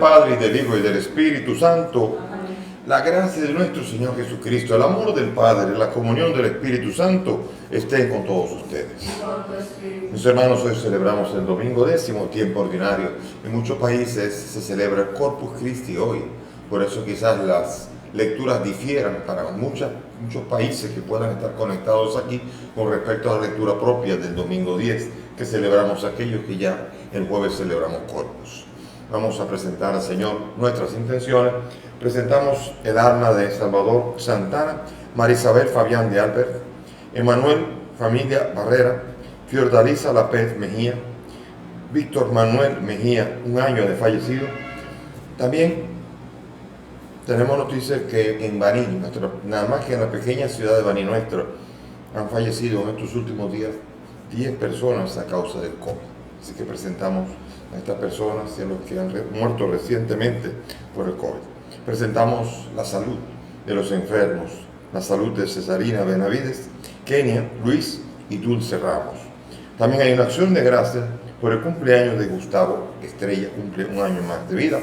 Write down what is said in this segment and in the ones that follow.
Padre, y del Hijo, y del Espíritu Santo. La gracia de nuestro Señor Jesucristo, el amor del Padre, la comunión del Espíritu Santo estén con todos ustedes. Mis hermanos, hoy celebramos el domingo 10º, tiempo ordinario. En muchos países se celebra el Corpus Christi hoy, por eso quizás las lecturas difieran para muchos países que puedan estar conectados aquí con respecto a la lectura propia del domingo 10, que celebramos aquellos que ya el jueves celebramos Corpus. Vamos a presentar al Señor nuestras intenciones. Presentamos el alma de Salvador Santana, María Isabel Fabián de Albert, Emanuel Familia Barrera, Fiordalisa Lapez Mejía, Víctor Manuel Mejía, 1 año de fallecido. También tenemos noticias que en Baní, nada más que en la pequeña ciudad de Baní nuestro, han fallecido en estos últimos días 10 personas a causa del COVID. Así que presentamos a estas personas y a los que han muerto recientemente por el COVID. Presentamos la salud de los enfermos, la salud de Cesarina Benavides, Kenia, Luis y Dulce Ramos. También hay una acción de gracias por el cumpleaños de Gustavo Estrella, cumple 1 año más de vida,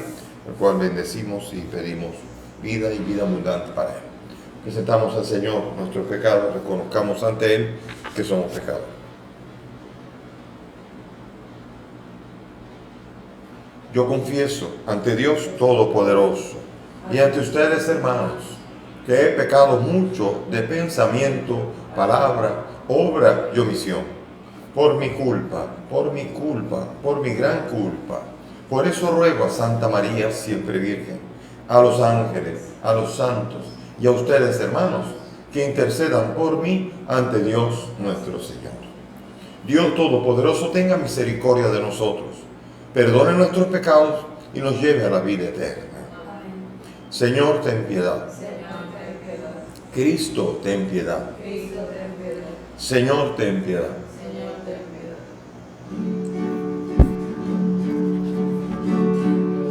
el cual bendecimos y pedimos vida y vida abundante para él. Presentamos al Señor nuestros pecados, reconozcamos ante Él que somos pecadores. Yo confieso ante Dios Todopoderoso y ante ustedes, hermanos, que he pecado mucho de pensamiento, palabra, obra y omisión, por mi culpa, por mi gran culpa. Por eso ruego a Santa María, siempre Virgen, a los ángeles, a los santos y a ustedes, hermanos, que intercedan por mí ante Dios nuestro Señor. Dios Todopoderoso tenga misericordia de nosotros, perdone nuestros pecados y nos lleve a la vida eterna. Señor, ten piedad. Cristo, ten piedad. Señor, ten piedad.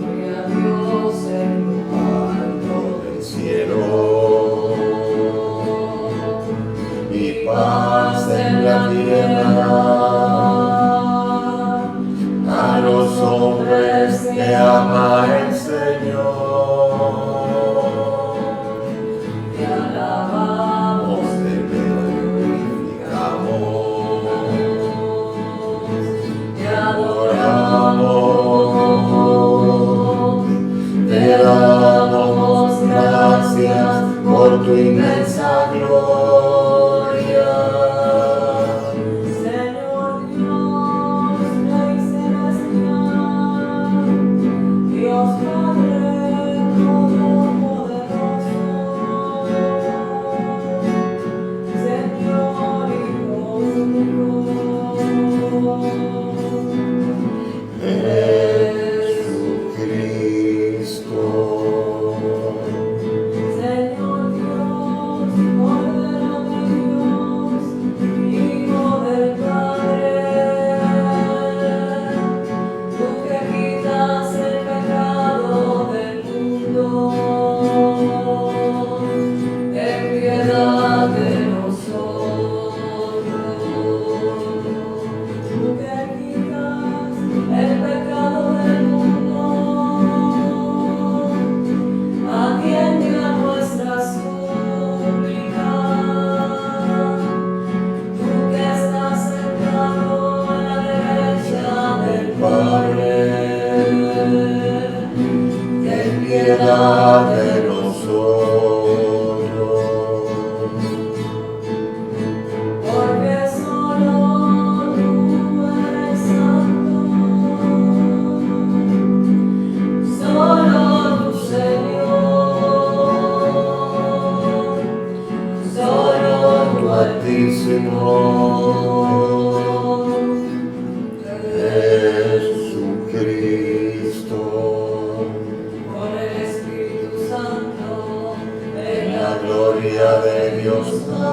Gloria a Dios en lo alto del Cielo y paz en la tierra a los hombres que ama el Señor. Te alabamos, Te glorificamos, te adoramos, te damos gracias por tu inmensa gloria. Señor Dios, Rey celestial, Dios Padre Todopoderoso, Señor Hijo único, Jesucristo. Señor Dios, Cordero de Dios, Hijo del Padre, tú que quitas el pecado del mundo, ten piedad de nosotros. Tú que quitas el pecado del mundo, atiende a nuestra súplica. Tú que estás sentado a la derecha del Padre, Ten piedad de nosotros. porque solo tú eres santo, solo tu Señor, solo tu Altísimo Jesucristo, con el Espíritu Santo, en la gloria de Dios Padre.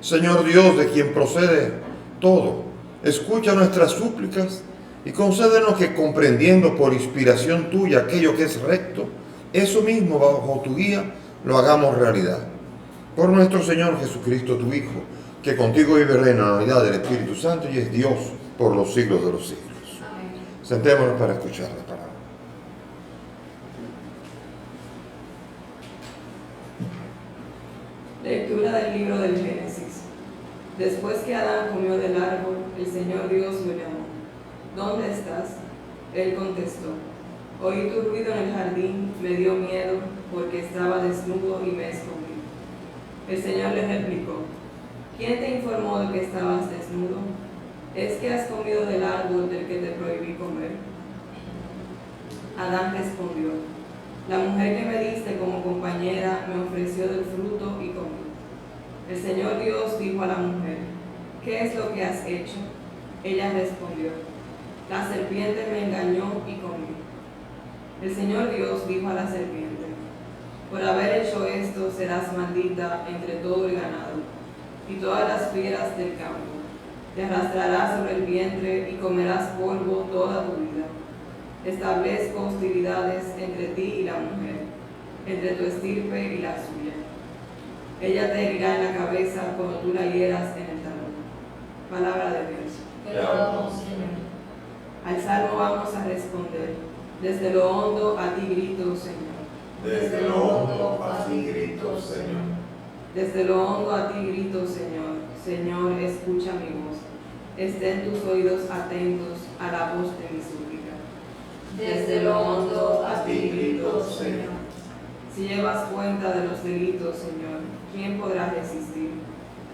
Señor Dios, de quien procede todo, escucha nuestras súplicas y concédenos que, comprendiendo por inspiración tuya aquello que es recto, eso mismo bajo tu guía lo hagamos realidad. Por nuestro Señor Jesucristo, tu Hijo, que contigo vive y reina en la unidad del Espíritu Santo y es Dios por los siglos de los siglos. Amén. Sentémonos para escuchar la palabra. Lectura del libro del Génesis. Después que Adán comió del árbol, el Señor Dios lo llamó. ¿Dónde estás? Él contestó: oí tu ruido en el jardín, me dio miedo porque estaba desnudo y me escondí. El Señor le replicó: ¿quién te informó de que estabas desnudo? ¿Es que has comido del árbol del que te prohibí comer? Adán respondió: la mujer que me diste como compañera me ofreció del fruto y comí. El Señor Dios dijo a la mujer: ¿qué es lo que has hecho? Ella respondió: la serpiente me engañó y comí. El Señor Dios dijo a la serpiente: por haber hecho esto serás maldita entre todo el ganado y todas las fieras del campo. Te arrastrarás sobre el vientre y comerás polvo toda tu vida. Establezco hostilidades entre ti y la mujer, entre tu estirpe y la suya. Ella te herirá en la cabeza cuando tú la hieras en el talón. Palabra de Dios. Te alabamos, Señor. Al salmo vamos a responder: desde lo hondo a ti grito, Señor. Desde lo hondo a ti grito, Señor. Desde lo hondo a ti grito, Señor. Señor, escucha mi voz. Estén tus oídos atentos a la voz de mi súplica. Desde lo hondo a ti grito, Señor. Si llevas cuenta de los delitos, Señor, ¿quién podrá resistir?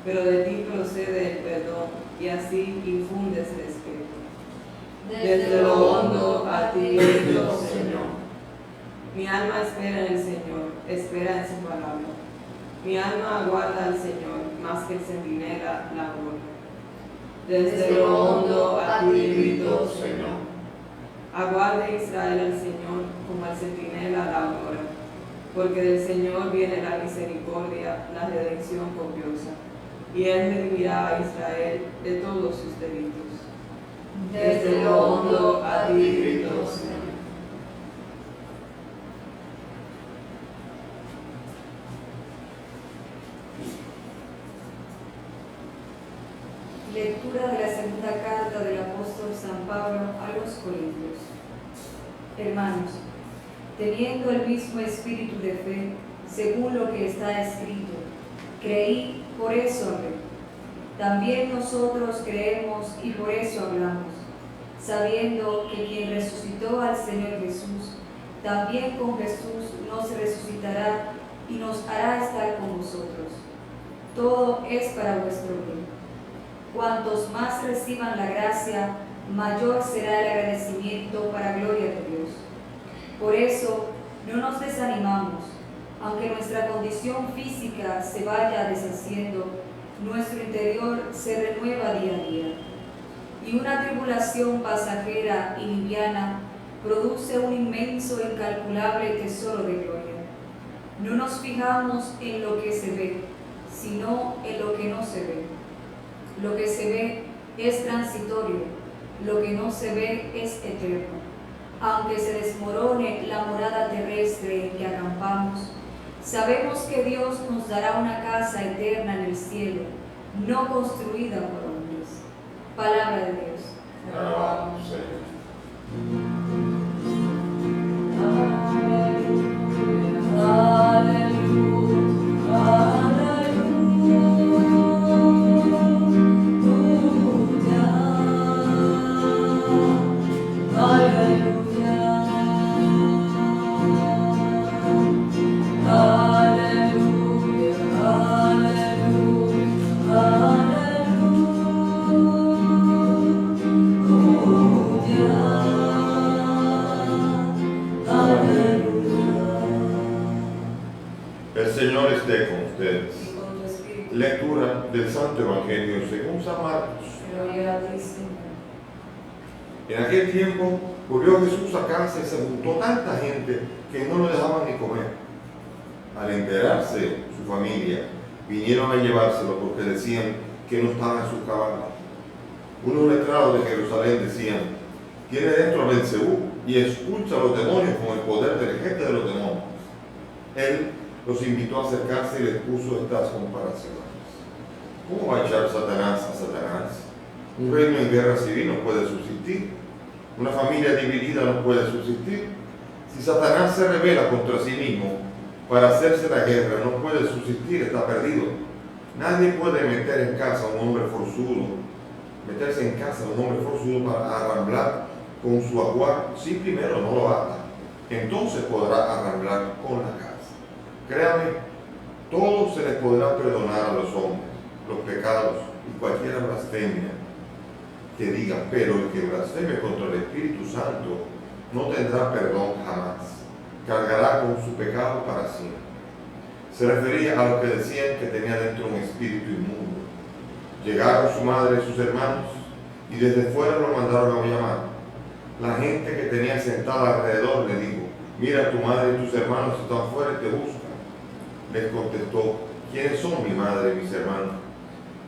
Pero de ti procede el perdón y así infundes respeto. Desde lo hondo a ti grito, Señor. Mi alma espera en el Señor, espera en su palabra. Mi alma aguarda al Señor, más que el centinela la aguarda. Desde lo hondo a ti grito, Señor. Aguarde Israel al Señor, como al centinela la aurora, porque del Señor viene la misericordia, la redención copiosa, y Él redimirá a Israel de todos sus delitos. Desde lo hondo a ti grito, Señor. Lectura de la segunda carta del apóstol San Pablo a los Corintios. Hermanos, teniendo el mismo espíritu de fe, según lo que está escrito, creí, por eso hablé. También nosotros creemos y por eso hablamos, sabiendo que quien resucitó al Señor Jesús, también con Jesús nos resucitará y nos hará estar con vosotros. Todo es para vuestro bien. Cuantos más reciban la gracia, mayor será el agradecimiento para gloria de Dios. Por eso, no nos desanimamos, aunque nuestra condición física se vaya deshaciendo, nuestro interior se renueva día a día. Y una tribulación pasajera y liviana produce un inmenso e incalculable tesoro de gloria. No nos fijamos en lo que se ve, sino en lo que no se ve. Lo que se ve es transitorio, lo que no se ve es eterno. Aunque se desmorone la morada terrestre en que acampamos, sabemos que Dios nos dará una casa eterna en el cielo, no construida por hombres. Palabra de Dios. Te alabamos, Señor. El Señor esté con ustedes. Y con tu espíritu. Lectura del Santo Evangelio según San Marcos. Gloria a ti, Señor. En aquel tiempo volvió Jesús a casa y se juntó tanta gente que no lo dejaban ni comer. Al enterarse su familia, vinieron a llevárselo porque decían que no estaba en su caballo. Unos letrados de Jerusalén decían: tiene dentro a Belcebú y expulsa a los demonios con el poder del jefe de los demonios. Él los invitó a acercarse y les puso estas comparaciones. ¿Cómo va a echar Satanás a Satanás? Un reino en guerra civil no puede subsistir. Una familia dividida no puede subsistir. Si Satanás se rebela contra sí mismo para hacerse la guerra, no puede subsistir, está perdido. Nadie puede meterse en casa a un hombre forzudo para arramblar con su ajuar si primero no lo ata. Entonces podrá arramblar con la casa. Créame, todo se les podrá perdonar a los hombres, los pecados y cualquier blasfemia que digan, pero el que blasfeme contra el Espíritu Santo no tendrá perdón jamás. Cargará con su pecado para siempre. Se refería a los que decían que tenía dentro un espíritu inmundo. Llegaron su madre y sus hermanos y desde fuera lo mandaron a llamar. La gente que tenía sentada alrededor le dijo, mira, tu madre y tus hermanos están fuera y te buscan. Les contestó, ¿quiénes son mi madre y mis hermanos?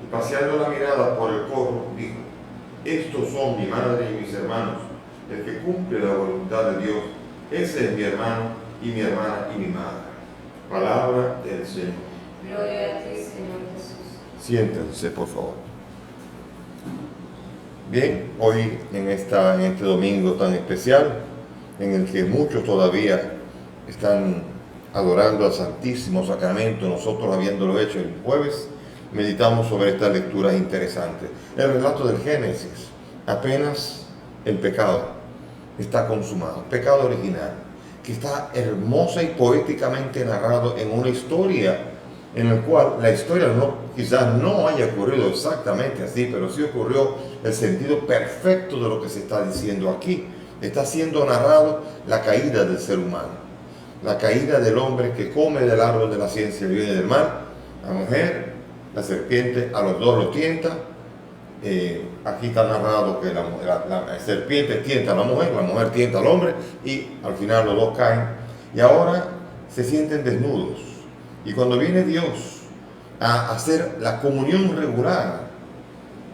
Y paseando la mirada por el corro, dijo, estos son mi madre y mis hermanos. El que cumple la voluntad de Dios, ese es mi hermano y mi hermana y mi madre. Palabra del Señor. Gloria a ti, Señor Jesús. Siéntense, por favor. Bien, hoy en este domingo tan especial, en el que muchos todavía están adorando al Santísimo Sacramento, nosotros habiéndolo hecho el jueves, meditamos sobre estas lecturas interesantes. El relato del Génesis, apenas el pecado está consumado, el pecado original, que está hermosa y poéticamente narrado en una historia en la cual la historia quizás no haya ocurrido exactamente así, pero sí ocurrió el sentido perfecto de lo que se está diciendo aquí. Está siendo narrado la caída del ser humano, la caída del hombre que come del árbol de la ciencia del bien y del mal, la mujer, la serpiente, a los dos los tienta. Aquí está narrado que la serpiente tienta a la mujer tienta al hombre y al final los dos caen y ahora se sienten desnudos. Y cuando viene Dios a hacer la comunión regular,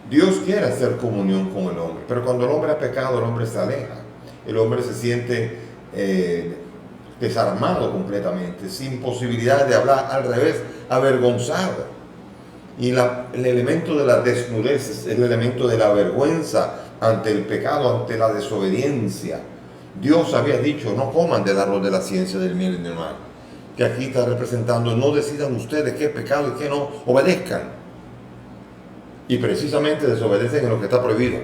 Dios quiere hacer comunión con el hombre, pero cuando el hombre ha pecado, el hombre se aleja, el hombre se siente desarmado completamente, sin posibilidad de hablar, al revés, avergonzado. Y el elemento de la desnudez es el elemento de la vergüenza ante el pecado, ante la desobediencia. Dios había dicho, no coman del árbol de la ciencia del bien y del mal. Que aquí está representando, no decidan ustedes qué es pecado y qué no, obedezcan. Y precisamente desobedecen en lo que está prohibido.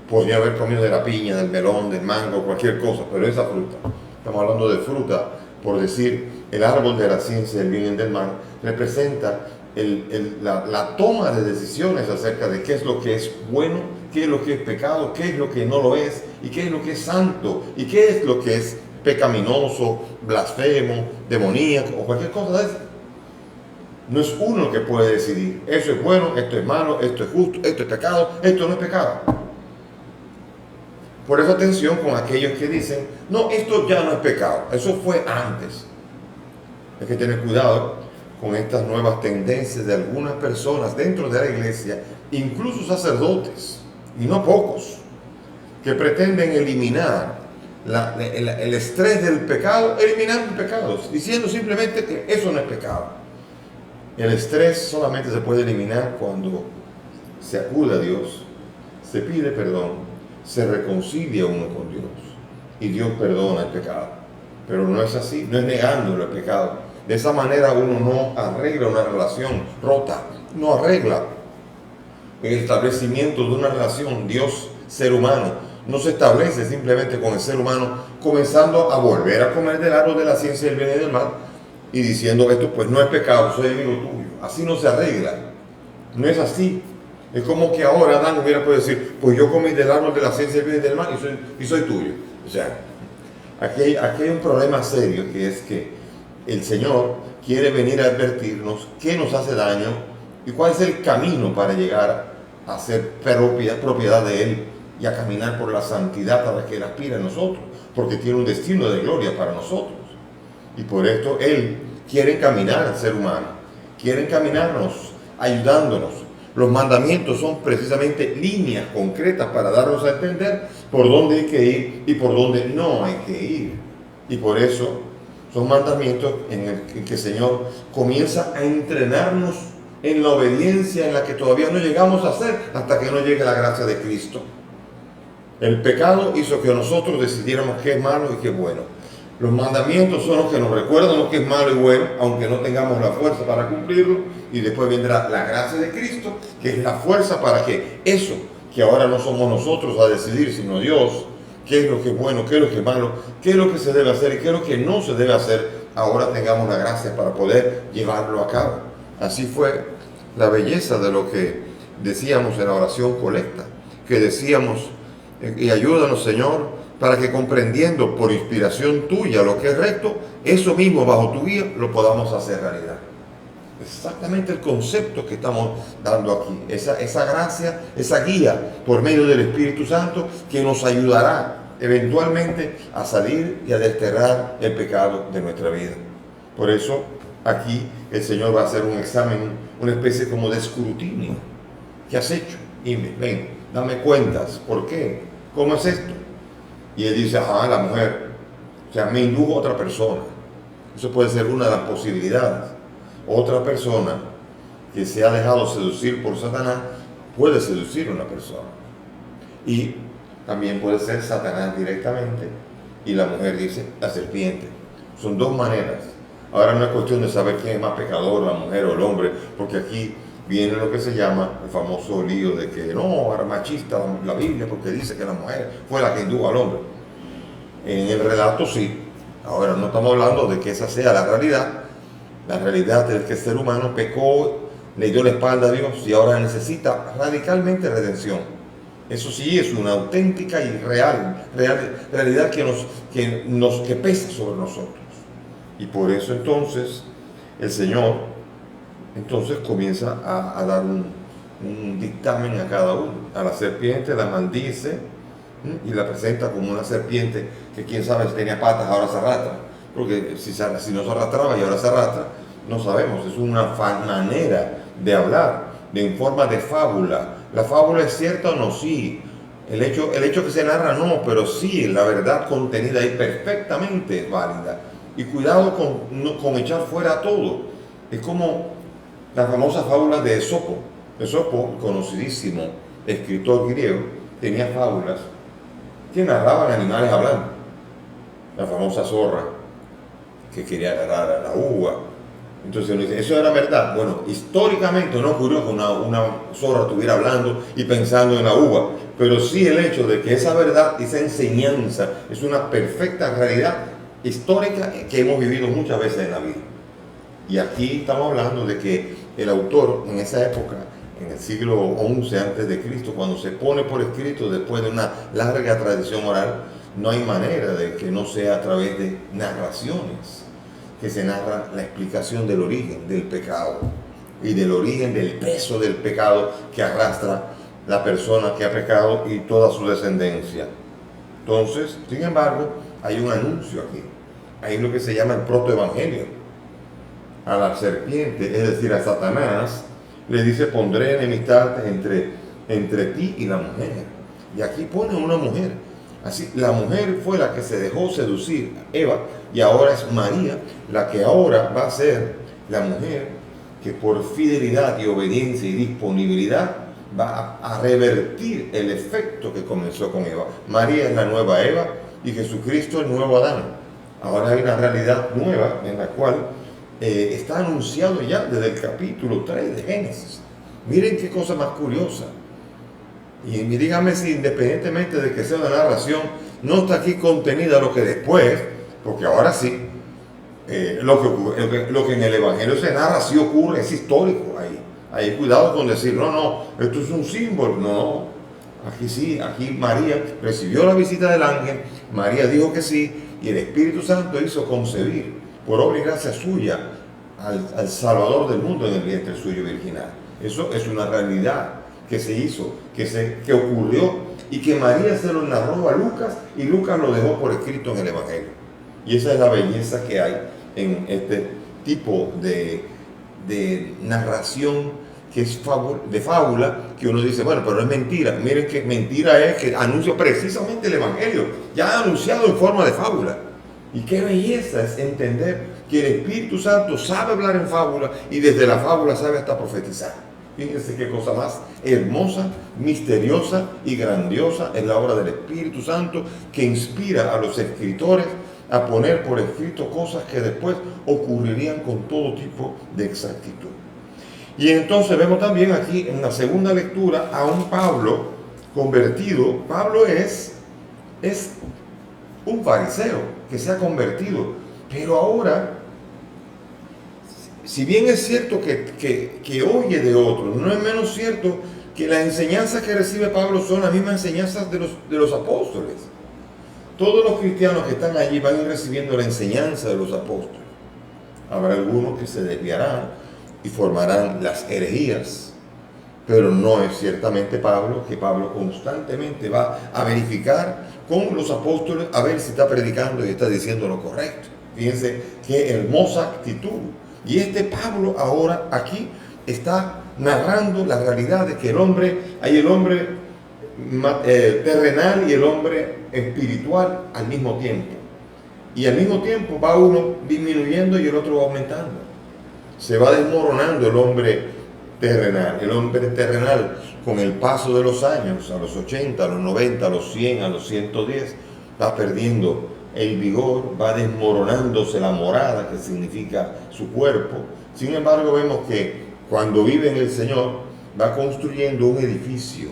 Podría haber comido de la piña, del melón, del mango, cualquier cosa, pero esa fruta, estamos hablando de fruta, por decir, el árbol de la ciencia del bien y del mal, representa la toma de decisiones acerca de qué es lo que es bueno, qué es lo que es pecado, qué es lo que no lo es, y qué es lo que es santo, y qué es lo que es pecaminoso, blasfemo, demoníaco, o cualquier cosa de eso. No es uno que puede decidir, eso es bueno, esto es malo, esto es justo, esto es pecado, esto no es pecado. Por eso atención con aquellos que dicen, no, esto ya no es pecado, eso fue antes. Hay que tener cuidado con estas nuevas tendencias de algunas personas dentro de la iglesia, incluso sacerdotes, y no pocos, que pretenden eliminar el estrés del pecado, eliminando pecados, diciendo simplemente que eso no es pecado. El estrés solamente se puede eliminar cuando se acude a Dios, se pide perdón, se reconcilia uno con Dios, y Dios perdona el pecado. Pero no es así, no es negándolo el pecado. De esa manera uno no arregla una relación rota, no arregla el establecimiento de una relación Dios-ser humano. No se establece simplemente con el ser humano comenzando a volver a comer del árbol de la ciencia del bien y del mal y diciendo esto pues no es pecado, soy amigo tuyo. Así no se arregla, no es así. Es como que ahora Adán hubiera podido decir, pues yo comí del árbol de la ciencia del bien y del mal y soy tuyo. O sea, aquí hay un problema serio, que es que el Señor quiere venir a advertirnos qué nos hace daño y cuál es el camino para llegar a ser propiedad de Él y a caminar por la santidad a la que Él aspira en nosotros, porque tiene un destino de gloria para nosotros. Y por esto Él quiere encaminar al ser humano, quiere encaminarnos, ayudándonos, Los mandamientos son precisamente líneas concretas para darnos a entender por dónde hay que ir y por dónde no hay que ir. Y por eso son mandamientos en que el Señor comienza a entrenarnos en la obediencia en la que todavía no llegamos a hacer hasta que no llegue la gracia de Cristo. El pecado hizo que nosotros decidiéramos qué es malo y qué es bueno. Los mandamientos son los que nos recuerdan lo que es malo y bueno, aunque no tengamos la fuerza para cumplirlo, y después vendrá la gracia de Cristo, que es la fuerza para que eso, que ahora no somos nosotros a decidir, sino Dios, qué es lo que es bueno, qué es lo que es malo, qué es lo que se debe hacer y qué es lo que no se debe hacer, ahora tengamos la gracia para poder llevarlo a cabo. Así fue la belleza de lo que decíamos en la oración colecta, que decíamos, y ayúdanos, Señor, para que comprendiendo por inspiración tuya lo que es recto, eso mismo bajo tu guía lo podamos hacer realidad. Exactamente el concepto que estamos dando aquí, esa gracia, esa guía por medio del Espíritu Santo que nos ayudará eventualmente a salir y a desterrar el pecado de nuestra vida. Por eso aquí el Señor va a hacer un examen, una especie como de escrutinio. ¿Qué has hecho? Y ven, dame cuentas, ¿por qué? ¿Cómo es esto? Y él dice, la mujer, o sea, me indujo a otra persona. Eso puede ser una de las posibilidades. Otra persona que se ha dejado seducir por Satanás puede seducir a una persona. Y también puede ser Satanás directamente. Y la mujer dice, la serpiente. Son dos maneras. Ahora no es cuestión de saber quién es más pecador, la mujer o el hombre, porque aquí viene lo que se llama el famoso lío de que no, era machista la Biblia porque dice que la mujer fue la que indujo al hombre. En el relato sí. Ahora no estamos hablando de que esa sea la realidad. La realidad es que el ser humano pecó, le dio la espalda a Dios y ahora necesita radicalmente redención. Eso sí es una auténtica y real realidad que pesa sobre nosotros. Y por eso entonces el Señor comienza a dar un dictamen a cada uno. A la serpiente la maldice y la presenta como una serpiente que quién sabe si tenía patas, ahora se arrastra. Porque si no se arrastraba y ahora se arrastra, no sabemos. Es una manera de hablar, en forma de fábula. ¿La fábula es cierta o no? Sí. El hecho que se narra no, pero sí, la verdad contenida ahí perfectamente es válida. Y cuidado con echar fuera todo. Es como la famosa fábula de Esopo. Esopo, conocidísimo escritor griego, tenía fábulas que narraban animales hablando. La famosa zorra que quería agarrar a la uva. Entonces uno dice, ¿eso era verdad? Bueno, históricamente no ocurrió que una zorra estuviera hablando y pensando en la uva, pero sí el hecho de que esa verdad, esa enseñanza, es una perfecta realidad histórica que hemos vivido muchas veces en la vida. Y aquí estamos hablando de que el autor en esa época, en el siglo XI a.C., cuando se pone por escrito después de una larga tradición oral, no hay manera de que no sea a través de narraciones que se narra la explicación del origen del pecado y del origen del peso del pecado que arrastra la persona que ha pecado y toda su descendencia. Entonces, sin embargo, hay un anuncio aquí. Hay lo que se llama el protoevangelio. A la serpiente, es decir, a Satanás, le dice, pondré enemistad entre ti y la mujer. Y aquí pone una mujer. Así, la mujer fue la que se dejó seducir, Eva, y ahora es María, la que ahora va a ser la mujer que por fidelidad y obediencia y disponibilidad va a revertir el efecto que comenzó con Eva. María es la nueva Eva y Jesucristo el nuevo Adán. Ahora hay una realidad nueva en la cual está anunciado ya desde el capítulo 3 de Génesis. Miren qué cosa más curiosa. Y díganme si independientemente de que sea una narración, no está aquí contenida lo que después, porque ahora sí, lo que en el Evangelio se narra sí ocurre, es histórico. Ahí cuidado con decir, no, esto es un símbolo. No, aquí sí, aquí María recibió la visita del ángel, María dijo que sí, y el Espíritu Santo hizo concebir, por obra y gracia suya, al Salvador del mundo en el vientre suyo virginal. Eso es una realidad que se hizo, que ocurrió y que María se lo narró a Lucas y Lucas lo dejó por escrito en el Evangelio. Y esa es la belleza que hay en este tipo de narración que es de fábula, que uno dice, bueno, pero no es mentira. Miren que mentira es que anuncia precisamente el Evangelio, ya anunciado en forma de fábula. Y qué belleza es entender que el Espíritu Santo sabe hablar en fábula y desde la fábula sabe hasta profetizar. Fíjense qué cosa más hermosa, misteriosa y grandiosa es la obra del Espíritu Santo, que inspira a los escritores a poner por escrito cosas que después ocurrirían con todo tipo de exactitud. Y entonces vemos también aquí en la segunda lectura a un Pablo convertido. Pablo es un fariseo que se ha convertido, pero ahora, si bien es cierto que oye de otros, no es menos cierto que las enseñanzas que recibe Pablo son las mismas enseñanzas de los apóstoles. Todos los cristianos que están allí van a ir recibiendo la enseñanza de los apóstoles. Habrá algunos que se desviarán y formarán las herejías, pero no es ciertamente que Pablo constantemente va a verificar con los apóstoles a ver si está predicando y está diciendo lo correcto. Fíjense qué hermosa actitud. Y Pablo ahora aquí está narrando la realidad de que hay el hombre terrenal y el hombre espiritual al mismo tiempo. Y al mismo tiempo va uno disminuyendo y el otro va aumentando. Se va desmoronando el hombre terrenal. El hombre terrenal, con el paso de los años, a los 80, a los 90, a los 100, a los 110, va perdiendo el vigor, va desmoronándose la morada, que significa su cuerpo. Sin embargo, vemos que cuando vive en el Señor, va construyendo un edificio,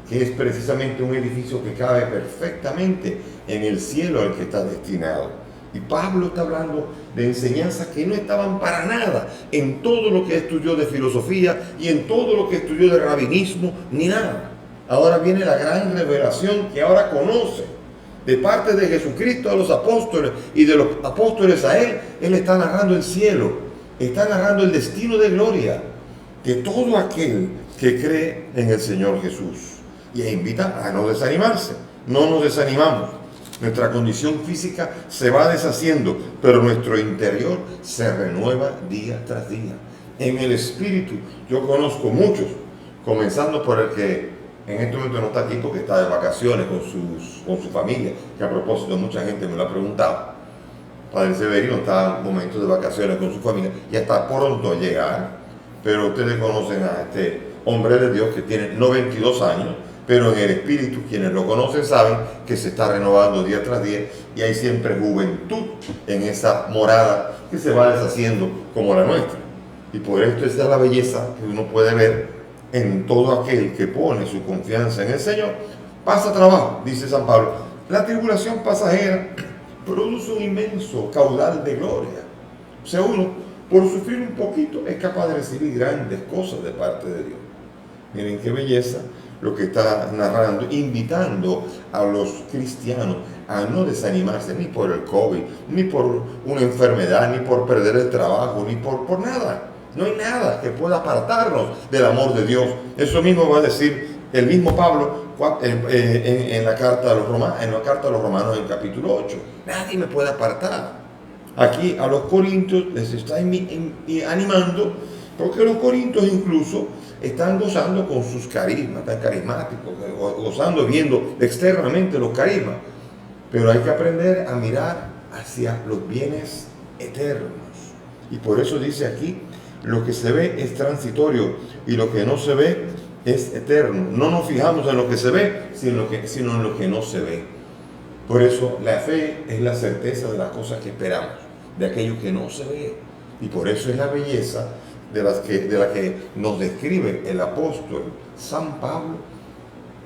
que es precisamente un edificio que cabe perfectamente en el cielo al que está destinado. Y Pablo está hablando de enseñanzas que no estaban para nada en todo lo que estudió de filosofía y en todo lo que estudió de rabinismo, ni nada. Ahora viene la gran revelación que ahora conoce de parte de Jesucristo a los apóstoles y de los apóstoles a él. Él está narrando el cielo, está narrando el destino de gloria de todo aquel que cree en el Señor Jesús. Y invita a no desanimarse. No nos desanimamos. Nuestra condición física se va deshaciendo, pero nuestro interior se renueva día tras día. En el espíritu, yo conozco muchos, comenzando por el que en este momento no está aquí porque está de vacaciones con su familia, que a propósito mucha gente me lo ha preguntado. Padre Severino está en momentos de vacaciones con su familia y está pronto a llegar, pero ustedes conocen a este hombre de Dios que tiene 92 años, pero en el espíritu, quienes lo conocen saben que se está renovando día tras día y hay siempre juventud en esa morada que se va deshaciendo como la nuestra. Y por esto esa es la belleza que uno puede ver en todo aquel que pone su confianza en el Señor. Pasa trabajo, dice San Pablo. La tribulación pasajera produce un inmenso caudal de gloria. O sea, uno, por sufrir un poquito, es capaz de recibir grandes cosas de parte de Dios. Miren qué belleza lo que está narrando, invitando a los cristianos a no desanimarse ni por el COVID, ni por una enfermedad, ni por perder el trabajo, ni por nada. No hay nada que pueda apartarnos del amor de Dios. Eso mismo va a decir el mismo Pablo en la carta a los Romanos, en el capítulo 8. Nadie me puede apartar. Aquí a los corintios les está animando, porque los corintios incluso están gozando con sus carismas, tan carismáticos, gozando, viendo externamente los carismas. Pero hay que aprender a mirar hacia los bienes eternos. Y por eso dice aquí, lo que se ve es transitorio y lo que no se ve es eterno. No nos fijamos en lo que se ve, sino en lo que no se ve. Por eso la fe es la certeza de las cosas que esperamos, de aquello que no se ve. Y por eso es la belleza de la que nos describe el apóstol San Pablo,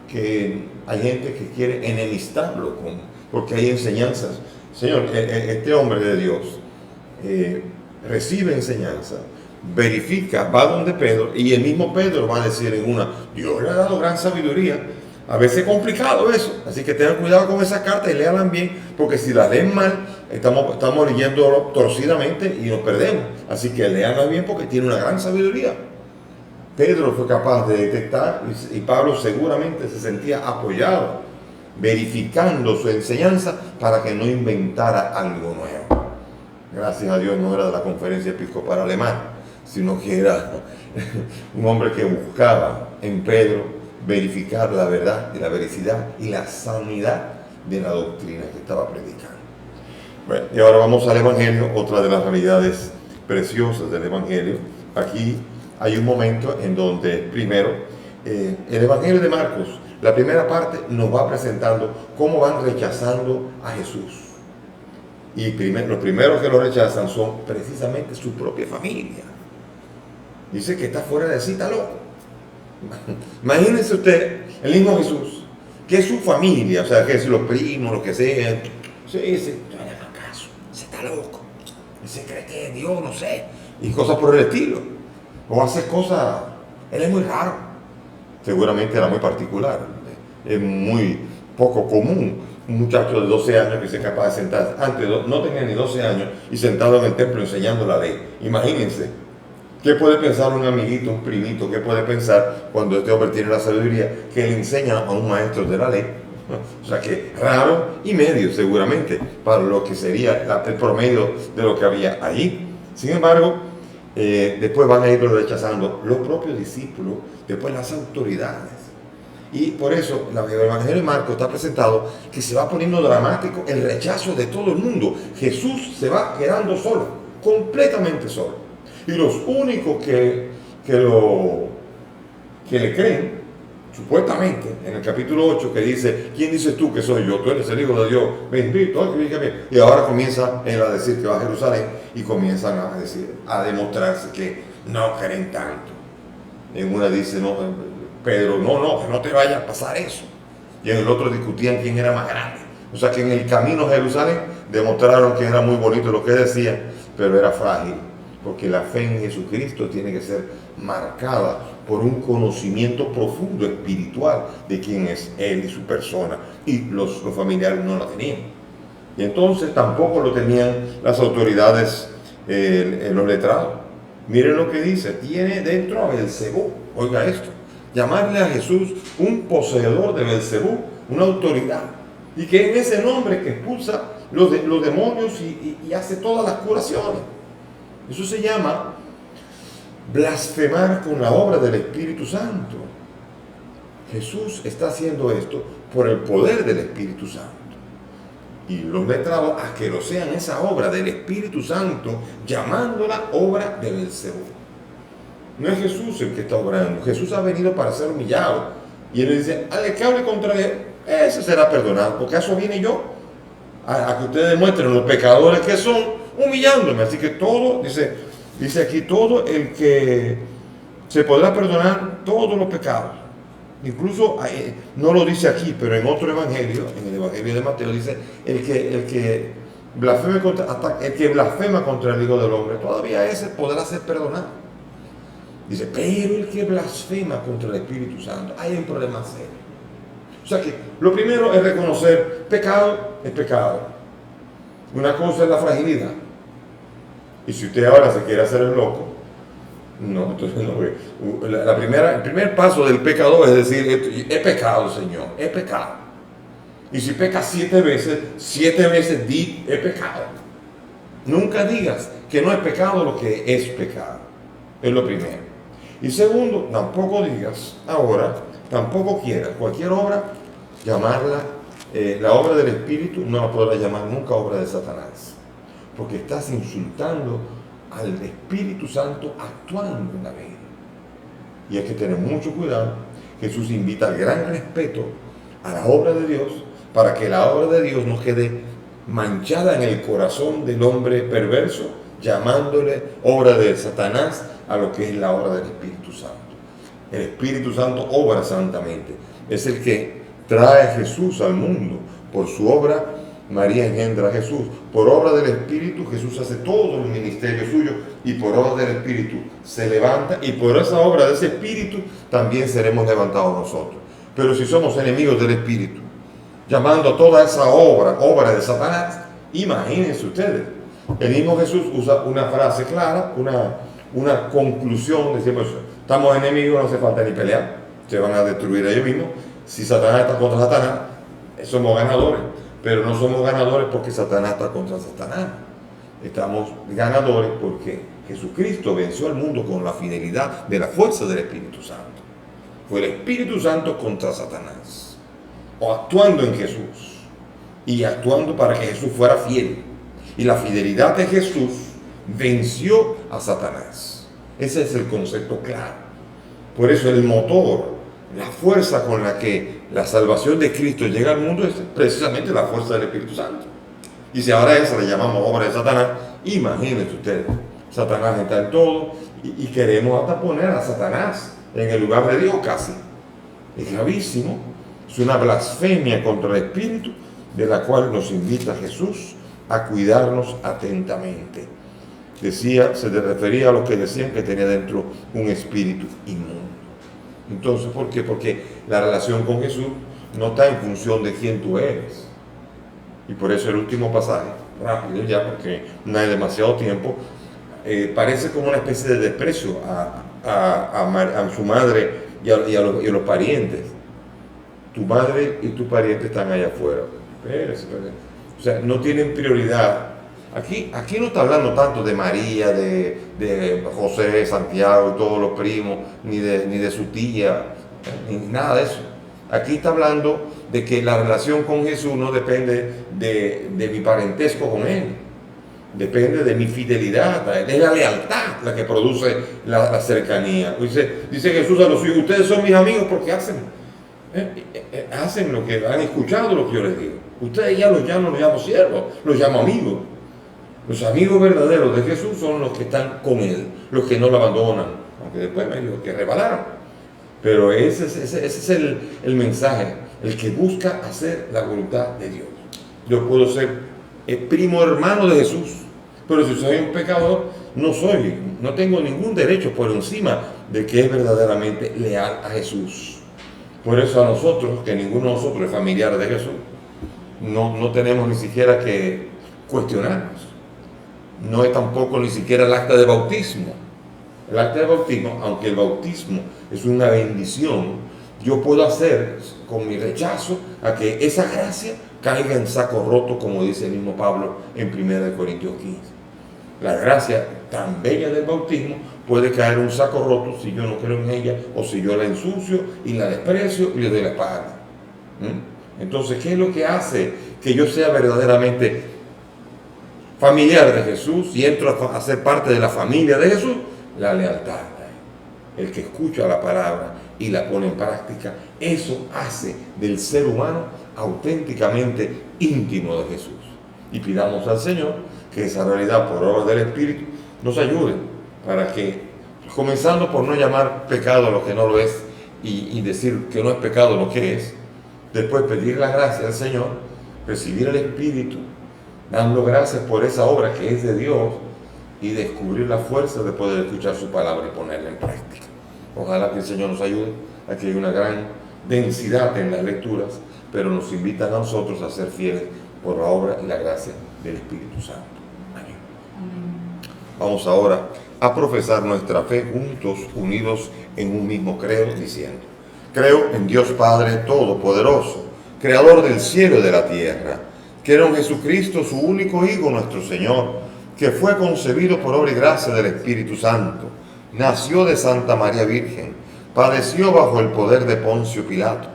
que hay gente que quiere enemistarlo porque hay enseñanzas. Señor, este hombre de Dios recibe enseñanza, verifica, va donde Pedro, y el mismo Pedro va a decir en una, Dios le ha dado gran sabiduría. A veces es complicado eso, así que tengan cuidado con esas cartas y léalas bien, porque si las leen mal, estamos leyendo torcidamente y nos perdemos. Así que léanlas bien porque tiene una gran sabiduría. Pedro fue capaz de detectar, y Pablo seguramente se sentía apoyado, verificando su enseñanza para que no inventara algo nuevo. Gracias a Dios no era de la Conferencia Episcopal Alemana, sino que era un hombre que buscaba en Pedro verificar la verdad y la veracidad y la sanidad de la doctrina que estaba predicando. Bueno, y ahora vamos al Evangelio, otra de las realidades preciosas del Evangelio. Aquí hay un momento en donde primero el Evangelio de Marcos, la primera parte nos va presentando cómo van rechazando a Jesús. Y los primeros que lo rechazan son precisamente su propia familia. Dice que está fuera de sí, está loco. Imagínense usted, el mismo Jesús, que es su familia, o sea, que es los primos, lo que sea. Se dice, no le hagan caso, se está loco. Se cree que es Dios, no sé. Y cosas por el estilo. O hace cosas, él es muy raro. Seguramente era muy particular. Es muy poco común un muchacho de 12 años que sea capaz de sentarse. Antes no tenía ni 12 años y sentado en el templo enseñando la ley. Imagínense. ¿Qué puede pensar un amiguito, un primito? ¿Qué puede pensar cuando este hombre tiene la sabiduría que le enseña a un maestro de la ley? O sea que raro y medio seguramente para lo que sería el promedio de lo que había allí. Sin embargo, después van a irlo rechazando los propios discípulos, después las autoridades. Y por eso el Evangelio de Marcos está presentado que se va poniendo dramático el rechazo de todo el mundo. Jesús se va quedando solo, completamente solo. Y los únicos que le creen, supuestamente, en el capítulo 8, que dice, ¿quién dices tú que soy yo? Tú eres el Hijo de Dios, bendito. Y ahora comienza él a decir que va a Jerusalén y comienzan a demostrarse que no creen tanto. En una dice, no, Pedro, no, que no te vaya a pasar eso. Y en el otro discutían quién era más grande. O sea que en el camino a Jerusalén demostraron que era muy bonito lo que decían, pero era frágil. Porque la fe en Jesucristo tiene que ser marcada por un conocimiento profundo, espiritual, de quién es Él y su persona. Y los familiares no la tenían. Y entonces tampoco lo tenían las autoridades, los letrados. Miren lo que dice, tiene dentro a Beelzebú. Oiga esto, llamarle a Jesús un poseedor de Beelzebú, una autoridad. Y que en ese nombre que expulsa los demonios y hace todas las curaciones. Eso se llama blasfemar con la obra del Espíritu Santo. Jesús está haciendo esto por el poder del Espíritu Santo. Y los letrados a que lo sean esa obra del Espíritu Santo, llamándola obra de Beelzebú. No es Jesús el que está obrando. Jesús ha venido para ser humillado. Y él le dice, al que hable contra él, ese será perdonado. Porque a eso vine yo, a que ustedes demuestren los pecadores que son, humillándome. Así que todo, dice aquí, todo el que se podrá perdonar todos los pecados. Incluso, no lo dice aquí, pero en otro evangelio, en el evangelio de Mateo, dice, el que blasfema contra el Hijo del Hombre, todavía ese podrá ser perdonado. Dice, pero el que blasfema contra el Espíritu Santo, hay un problema serio. O sea que lo primero es reconocer pecado es pecado. Una cosa es la fragilidad. Y si usted ahora se quiere hacer el loco, no, entonces no. El primer paso del pecador es decir, he pecado, Señor, he pecado. Y si pecas 7 veces di, he pecado. Nunca digas que no es pecado lo que es pecado. Es lo primero. Y segundo, tampoco digas ahora, tampoco quieras cualquier obra llamarla, la obra del Espíritu no la podrás llamar nunca obra de Satanás. Porque estás insultando al Espíritu Santo actuando en la vida. Y hay que tener mucho cuidado. Jesús invita al gran respeto a la obra de Dios, para que la obra de Dios no quede manchada en el corazón del hombre perverso, llamándole obra de Satanás a lo que es la obra del Espíritu Santo. El Espíritu Santo obra santamente. Es el que trae a Jesús al mundo. Por su obra, María engendra a Jesús. Por obra del Espíritu, Jesús hace todo el ministerio suyo. Y por obra del Espíritu se levanta. Y por esa obra de ese Espíritu también seremos levantados nosotros. Pero si somos enemigos del Espíritu, llamando toda esa obra de Satanás, imagínense ustedes. El mismo Jesús usa una frase clara, una conclusión. Decimos, estamos enemigos, no hace falta ni pelear. Se van a destruir ellos mismos. Si Satanás está contra Satanás, somos ganadores. Pero no somos ganadores porque Satanás está contra Satanás. Estamos ganadores porque Jesucristo venció al mundo con la fidelidad de la fuerza del Espíritu Santo. Fue el Espíritu Santo contra Satanás, o actuando en Jesús y actuando para que Jesús fuera fiel. Y la fidelidad de Jesús venció a Satanás. Ese es el concepto claro. Por eso el motor, la fuerza con la que la salvación de Cristo llega al mundo es precisamente la fuerza del Espíritu Santo. Y si ahora a esa le llamamos obra de Satanás, imagínense ustedes, Satanás está en todo y queremos hasta poner a Satanás en el lugar de Dios casi. Es gravísimo, es una blasfemia contra el Espíritu de la cual nos invita Jesús a cuidarnos atentamente. Se refería a los que decían que tenía dentro un espíritu inmundo. Entonces, ¿por qué? Porque la relación con Jesús no está en función de quién tú eres. Y por eso el último pasaje, rápido ya, porque no hay demasiado tiempo, parece como una especie de desprecio a su madre y a los parientes. Tu madre y tu pariente están allá afuera. Espérese. O sea, no tienen prioridad. Aquí no está hablando tanto de María, de José, Santiago y todos los primos, ni de su tía, ni nada de eso. Aquí está hablando de que la relación con Jesús no depende de mi parentesco con Él. Depende de mi fidelidad. Es la lealtad la que produce la cercanía. Dice Jesús a los suyos: ustedes son mis amigos porque hacen lo que han escuchado, lo que yo les digo. Ustedes ya no los llamo siervos, los llamo amigos. Los amigos verdaderos de Jesús son los que están con Él, los que no lo abandonan, aunque después me dijo que rebalaron. Pero ese es el mensaje, el que busca hacer la voluntad de Dios. Yo puedo ser primo hermano de Jesús, pero si soy un pecador, no tengo ningún derecho por encima de que es verdaderamente leal a Jesús. Por eso a nosotros, que ninguno de nosotros es familiar de Jesús, no tenemos ni siquiera que cuestionarnos. No es tampoco ni siquiera el acta de bautismo. El acta de bautismo, aunque el bautismo es una bendición, yo puedo hacer con mi rechazo a que esa gracia caiga en saco roto, como dice el mismo Pablo en 1 Corintios 15. La gracia tan bella del bautismo puede caer en un saco roto si yo no creo en ella, o si yo la ensucio y la desprecio y le doy la espalda. Entonces, ¿qué es lo que hace que yo sea verdaderamente familiar de Jesús y entro a ser parte de la familia de Jesús? La lealtad. El que escucha la palabra y la pone en práctica, eso hace del ser humano auténticamente íntimo de Jesús. Y pidamos al Señor que esa realidad, por obra del Espíritu, nos ayude para que, comenzando por no llamar pecado a lo que no lo es y decir que no es pecado lo que es, después pedir la gracia al Señor, recibir el Espíritu, dando gracias por esa obra que es de Dios, y descubrir la fuerza de poder escuchar su palabra y ponerla en práctica. Ojalá que el Señor nos ayude. Aquí hay una gran densidad en las lecturas, pero nos invitan a nosotros a ser fieles por la obra y la gracia del Espíritu Santo. Amén. Vamos ahora a profesar nuestra fe juntos, unidos en un mismo credo, diciendo: creo en Dios Padre Todopoderoso, Creador del cielo y de la tierra. Creo en Jesucristo, su único Hijo, nuestro Señor, que fue concebido por obra y gracia del Espíritu Santo, nació de Santa María Virgen, padeció bajo el poder de Poncio Pilato,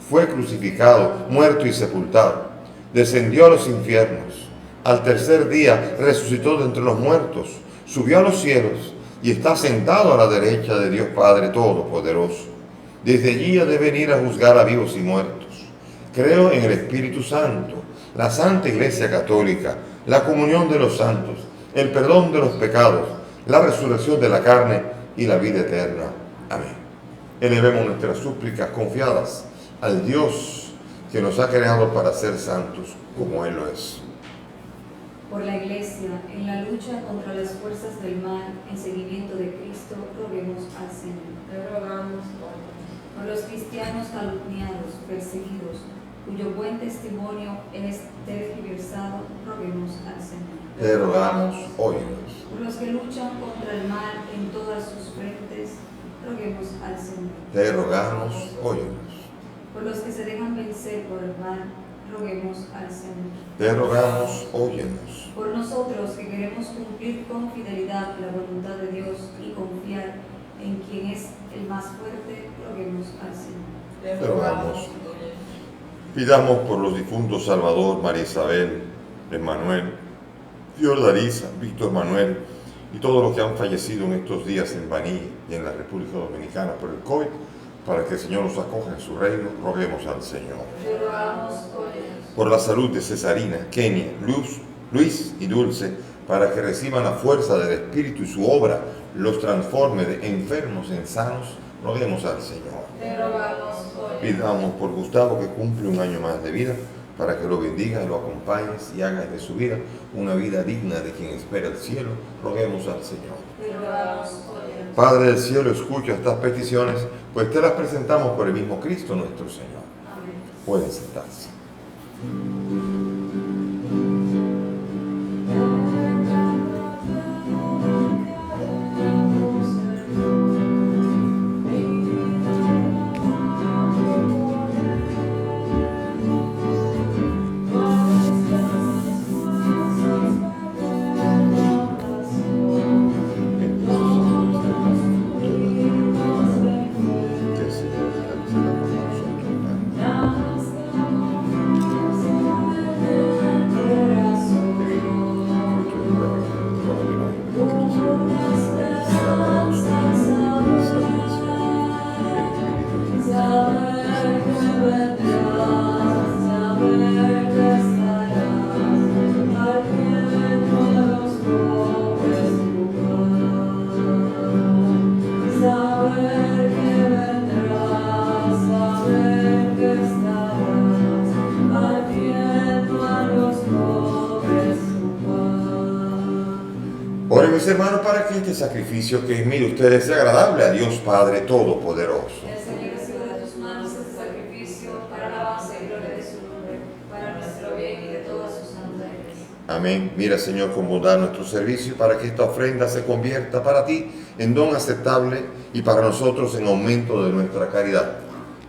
fue crucificado, muerto y sepultado, descendió a los infiernos, al tercer día resucitó de entre los muertos, subió a los cielos y está sentado a la derecha de Dios Padre Todopoderoso. Desde allí ha de venir a juzgar a vivos y muertos. Creo en el Espíritu Santo, la Santa Iglesia Católica, la comunión de los santos, el perdón de los pecados, la resurrección de la carne y la vida eterna. Amén. Elevemos nuestras súplicas confiadas al Dios que nos ha creado para ser santos como Él lo es. Por la Iglesia, en la lucha contra las fuerzas del mal, en seguimiento de Cristo, roguemos al Señor. Te rogamos hoy. Por los cristianos calumniados, perseguidos, cuyo buen testimonio es tergiversado, roguemos al Señor. Te rogamos, óyenos. Por los que luchan contra el mal en todas sus frentes, roguemos al Señor. Te rogamos, óyenos. Por los que se dejan vencer por el mal, roguemos al Señor. Te rogamos, óyenos. Por nosotros que queremos cumplir con fidelidad la voluntad de Dios y confiar en quien es el más fuerte, roguemos al Señor. Te rogamos. Pidamos por los difuntos Salvador, María Isabel, Emmanuel, Fiordalisa, Víctor Manuel y todos los que han fallecido en estos días en Baní y en la República Dominicana por el COVID, para que el Señor los acoja en su reino, roguemos al Señor. Te rogamos por ellos. Por la salud de Cesarina, Kenia, Luis y Dulce, para que reciban la fuerza del Espíritu y su obra los transforme de enfermos en sanos, roguemos al Señor. Te rogamos por ellos. Pidamos por Gustavo, que cumple un año más de vida, para que lo bendiga y lo acompañes y haga de su vida una vida digna de quien espera el cielo, roguemos al Señor. Te rogamos por ellos. Padre del cielo, escucha estas peticiones, pues te las presentamos por el mismo Cristo nuestro Señor. Amén. Pueden sentarse. Que el Señor sea con nosotros. Amén. Oren mis hermanos para que este sacrificio que es mío ustedes sea agradable a Dios Padre Todopoderoso. El Señor reciba de tus manos este sacrificio para alabanza y gloria de su nombre, para nuestro bien y de toda su santa iglesia. Amén. Mira, Señor, con bondad nuestro servicio para que esta ofrenda se convierta para ti en don aceptable y para nosotros en aumento de nuestra caridad.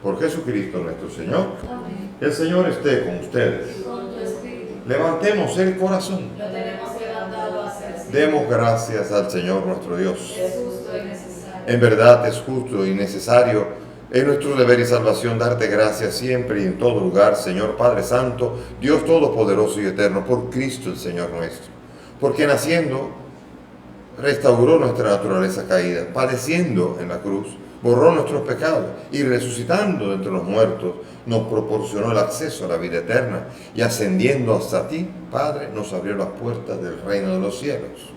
Por Jesucristo nuestro Señor. Amén. El Señor esté con ustedes. Con tu espíritu. Levantemos el corazón. Lo tenemos levantado hacia el cielo. Demos gracias al Señor nuestro Dios. Es justo y necesario. En verdad es justo y necesario, es nuestro deber y salvación darte gracias siempre y en todo lugar, Señor Padre Santo, Dios Todopoderoso y Eterno, por Cristo el Señor nuestro. Porque naciendo, restauró nuestra naturaleza caída, padeciendo en la cruz, borró nuestros pecados y resucitando de entre los muertos, nos proporcionó el acceso a la vida eterna y ascendiendo hasta ti, Padre, nos abrió las puertas del reino de los cielos.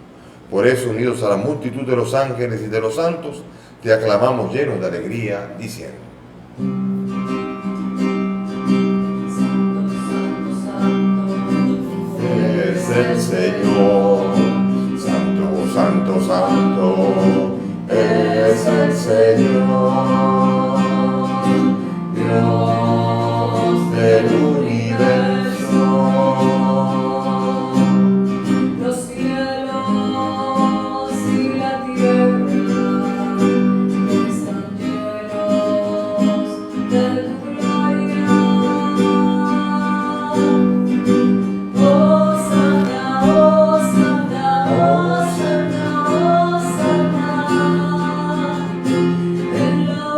Por eso, unidos a la multitud de los ángeles y de los santos, te aclamamos llenos de alegría, diciendo: es el Señor, santo, santo, santo, es el Señor, Dios del universo. Los cielos y la tierra están llenos de tu gloria. Hosanna, Hosanna, Hosanna, Hosanna en lo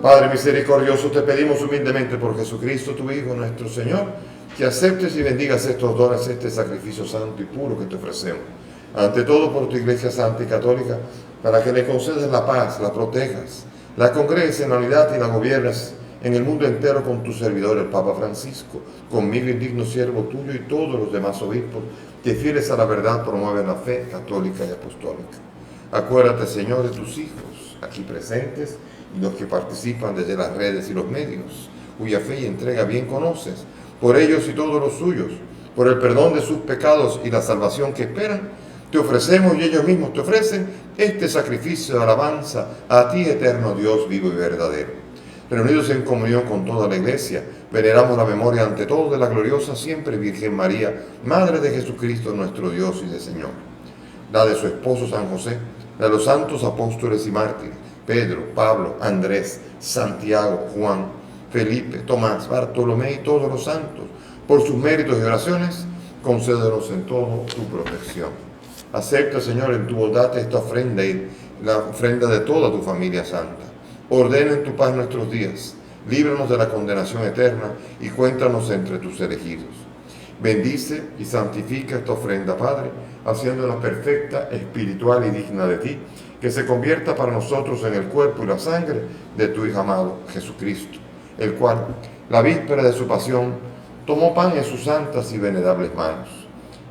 Padre misericordioso, te pedimos humildemente por Jesucristo, tu Hijo, nuestro Señor, que aceptes y bendigas estos dones, este sacrificio santo y puro que te ofrecemos. Ante todo por tu Iglesia Santa y Católica, para que le concedas la paz, la protejas, la congregues en la unidad y la gobiernes en el mundo entero con tu servidor, el Papa Francisco, conmigo, indigno siervo tuyo, y todos los demás obispos que fieles a la verdad promueven la fe católica y apostólica. Acuérdate, Señor, de tus hijos aquí presentes y los que participan desde las redes y los medios, cuya fe y entrega bien conoces, por ellos y todos los suyos, por el perdón de sus pecados y la salvación que esperan, te ofrecemos y ellos mismos te ofrecen este sacrificio de alabanza a ti, eterno Dios vivo y verdadero. Reunidos en comunión con toda la Iglesia, veneramos la memoria ante todo de la gloriosa siempre Virgen María, Madre de Jesucristo nuestro Dios y de Señor, la de su esposo San José, la de los santos apóstoles y mártires, Pedro, Pablo, Andrés, Santiago, Juan, Felipe, Tomás, Bartolomé y todos los santos. Por sus méritos y oraciones, concédenos en todo tu protección. Acepta, Señor, en tu bondad esta ofrenda y la ofrenda de toda tu familia santa. Ordena en tu paz nuestros días, líbranos de la condenación eterna y cuéntanos entre tus elegidos. Bendice y santifica esta ofrenda, Padre, haciéndola perfecta, espiritual y digna de ti, que se convierta para nosotros en el cuerpo y la sangre de tu Hijo amado, Jesucristo, el cual, la víspera de su pasión, tomó pan en sus santas y venerables manos,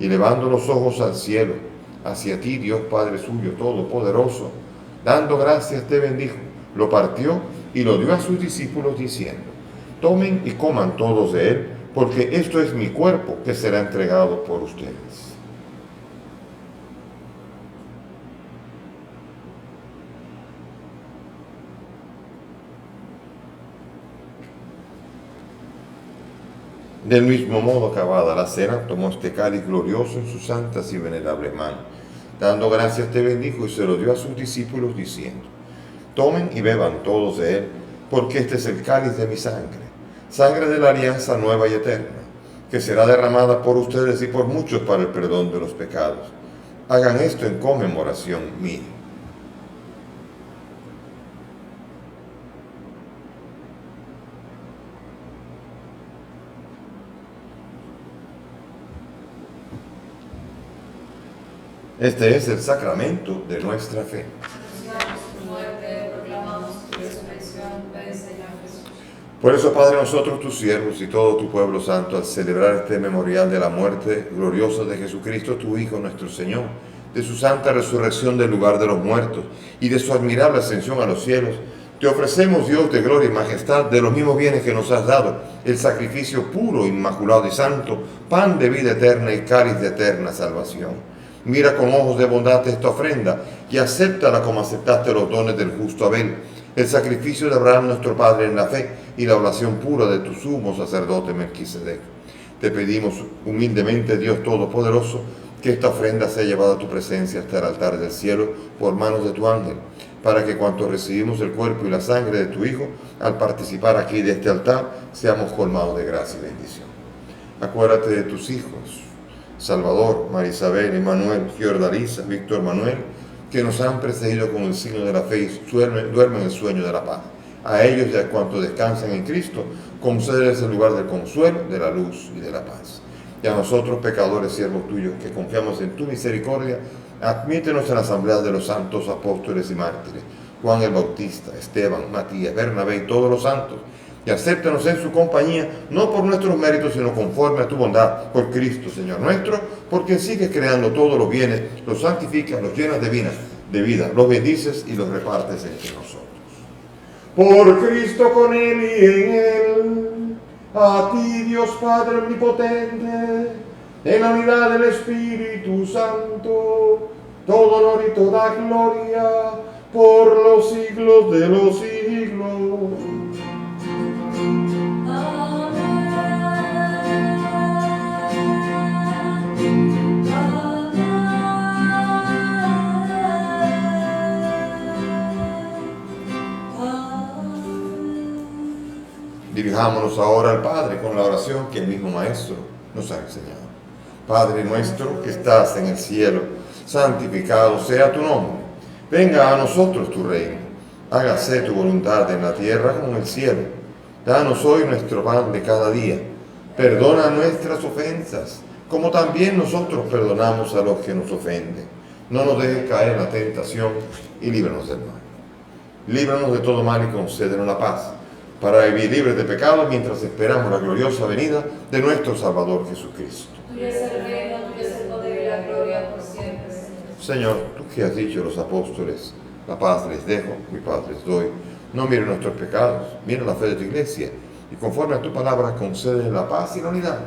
y elevando los ojos al cielo, hacia ti, Dios Padre suyo, todopoderoso, dando gracias te bendijo, lo partió y lo dio a sus discípulos diciendo: tomen y coman todos de él, porque esto es mi cuerpo que será entregado por ustedes. Del mismo modo, acabada la cena, tomó este cáliz glorioso en sus santas y venerables manos. Dando gracias te bendijo y se lo dio a sus discípulos diciendo: tomen y beban todos de él, porque este es el cáliz de mi sangre, sangre de la alianza nueva y eterna, que será derramada por ustedes y por muchos para el perdón de los pecados. Hagan esto en conmemoración mía. Este es el sacramento de nuestra fe. Tu muerte, proclamamos tu resurrección, ven Señor Jesús. Por eso, Padre, nosotros tus siervos y todo tu pueblo santo, al celebrar este memorial de la muerte gloriosa de Jesucristo, tu Hijo nuestro Señor, de su santa resurrección del lugar de los muertos y de su admirable ascensión a los cielos, te ofrecemos, Dios de gloria y majestad, de los mismos bienes que nos has dado, el sacrificio puro, inmaculado y santo, pan de vida eterna y cáliz de eterna salvación. Mira con ojos de bondad esta ofrenda y acéptala como aceptaste los dones del justo Abel, el sacrificio de Abraham nuestro Padre en la fe y la oración pura de tu sumo sacerdote Melquisedec. Te pedimos humildemente, Dios Todopoderoso, que esta ofrenda sea llevada a tu presencia hasta el altar del cielo por manos de tu ángel, para que cuanto recibimos el cuerpo y la sangre de tu Hijo, al participar aquí de este altar, seamos colmados de gracia y bendición. Acuérdate de tus hijos, Salvador, Marisabel, Emanuel, Giordalisa, Víctor Manuel, que nos han precedido con el signo de la fe y duermen el sueño de la paz. A ellos y a cuantos descansan en Cristo, concédeles el lugar del consuelo, de la luz y de la paz. Y a nosotros, pecadores, siervos tuyos, que confiamos en tu misericordia, admítenos en la asamblea de los santos apóstoles y mártires, Juan el Bautista, Esteban, Matías, Bernabé y todos los santos, y acéptanos en su compañía, no por nuestros méritos, sino conforme a tu bondad, por Cristo, Señor nuestro, por quien sigues creando todos los bienes, los santificas, los llenas de vida, los bendices y los repartes entre nosotros. Por Cristo, con Él y en Él, a ti, Dios Padre Omnipotente, en la unidad del Espíritu Santo, todo honor y toda gloria, por los siglos de los siglos. Dirijámonos ahora al Padre con la oración que el mismo Maestro nos ha enseñado. Padre nuestro que estás en el cielo, santificado sea tu nombre. Venga a nosotros tu reino. Hágase tu voluntad en la tierra como en el cielo. Danos hoy nuestro pan de cada día. Perdona nuestras ofensas, como también nosotros perdonamos a los que nos ofenden. No nos dejes caer en la tentación y líbranos del mal. Líbranos de todo mal y concédenos la paz, para vivir libres de pecado mientras esperamos la gloriosa venida de nuestro Salvador Jesucristo. Tuyo es el reino, tuyo es el poder y la gloria por siempre, Señor. Señor, tú que has dicho a los apóstoles, la paz les dejo, mi paz les doy. No miren nuestros pecados, mira la fe de tu iglesia, y conforme a tu palabra concede la paz y la unidad.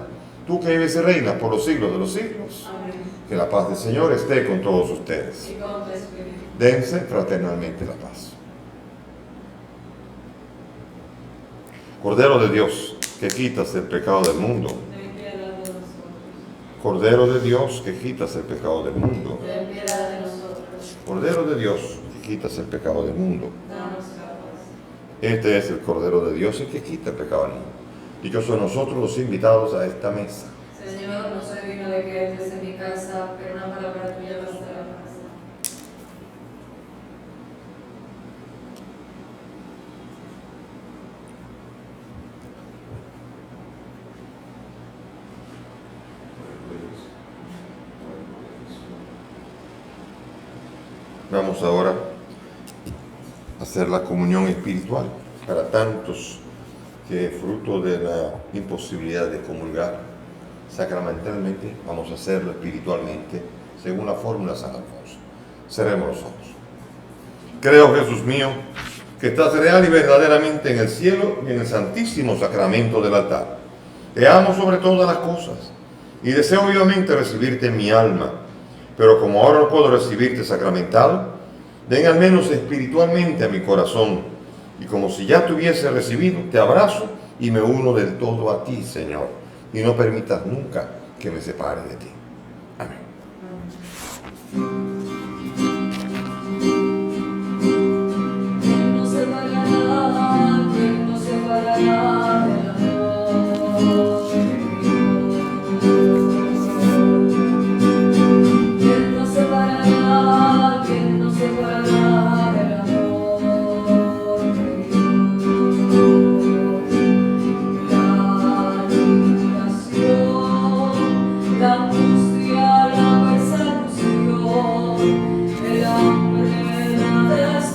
Tú que vives y reinas por los siglos de los siglos, Amén. que la paz del Señor esté con todos ustedes. Y con tu espíritu. Dense fraternalmente la paz. Cordero de Dios, que quitas el pecado del mundo. Ten piedad de nosotros. Cordero de Dios, que quitas el pecado del mundo. Ten piedad de nosotros. Cordero de Dios, que quitas el pecado del mundo. Danos la paz. Este es el Cordero de Dios, el que quita el pecado del mundo. Dichosos nosotros los invitados a esta mesa. Señor, no soy digno de que entres en mi casa, pero una palabra tuya bastará. Vamos ahora a hacer la comunión espiritual para tantos que fruto de la imposibilidad de comulgar sacramentalmente, vamos a hacerlo espiritualmente según la fórmula de San Alfonso. Cerremos los ojos. Creo, Jesús mío, que estás real y verdaderamente en el cielo y en el santísimo sacramento del altar. Te amo sobre todas las cosas y deseo vivamente recibirte en mi alma, pero como ahora no puedo recibirte sacramental, ven al menos espiritualmente a mi corazón, y como si ya te hubiese recibido, te abrazo y me uno del todo a ti, Señor, y no permitas nunca que me separe de ti. Amén. ¿Quién nos separará? ¿Quién nos separará del amor de Dios? ¿Quién nos separará? ¿Quién nos separará del amor de Dios? La tribulación, la angustia, la persecución, el hambre, la desnudez,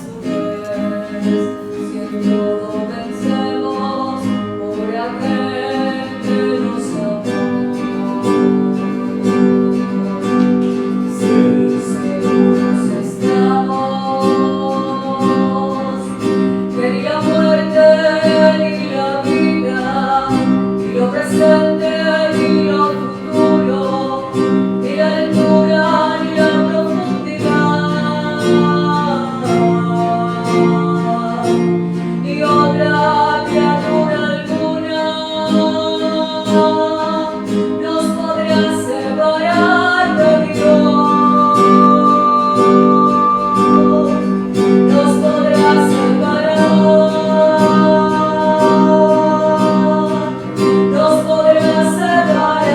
si en todo vencemos por aquel que nos amó. Si seguros estamos que ni la muerte ni la vida, ni lo presente ni lo futuro, ni la altura ni la profundidad, ni otra criatura alguna nos podrá separar de Dios, nos podrá separar, nos podrá separar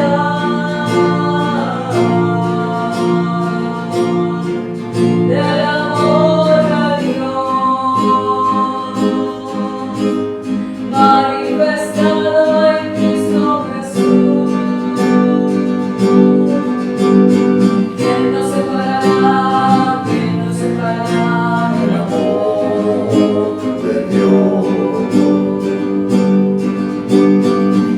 del amor de Dios, manifestado en Cristo Jesús. ¿Quién nos separará? ¿Quién nos separará del amor de Dios.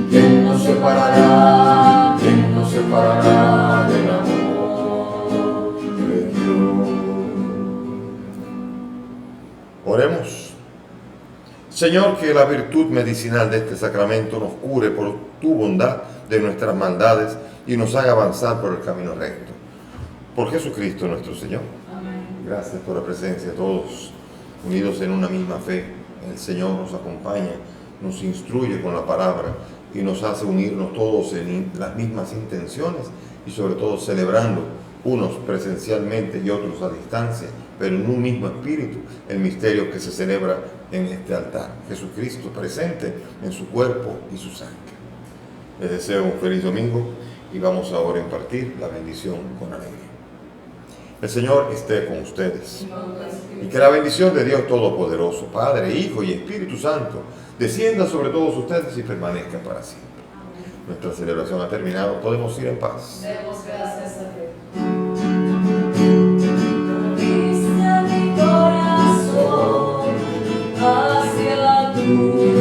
¿Quién nos separará? ¿Quién nos separará del amor de Dios? Oremos. Señor, que la virtud medicinal de este sacramento nos cure por tu bondad de nuestras maldades y nos haga avanzar por el camino recto. Por Jesucristo nuestro Señor. Amén. Gracias por la presencia de todos, unidos en una misma fe. El Señor nos acompaña, nos instruye con la palabra y nos hace unirnos todos en las mismas intenciones y sobre todo celebrando, unos presencialmente y otros a distancia, pero en un mismo espíritu, el misterio que se celebra en este altar. Jesucristo presente en su cuerpo y su sangre. Les deseo un feliz domingo y vamos ahora a impartir la bendición con alegría. El Señor esté con ustedes. Y que la bendición de Dios Todopoderoso, Padre, Hijo y Espíritu Santo, descienda sobre todos ustedes y permanezca para siempre. Nuestra celebración ha terminado. Podemos ir en paz. Demos gracias a Dios. Mi corazón hacia tu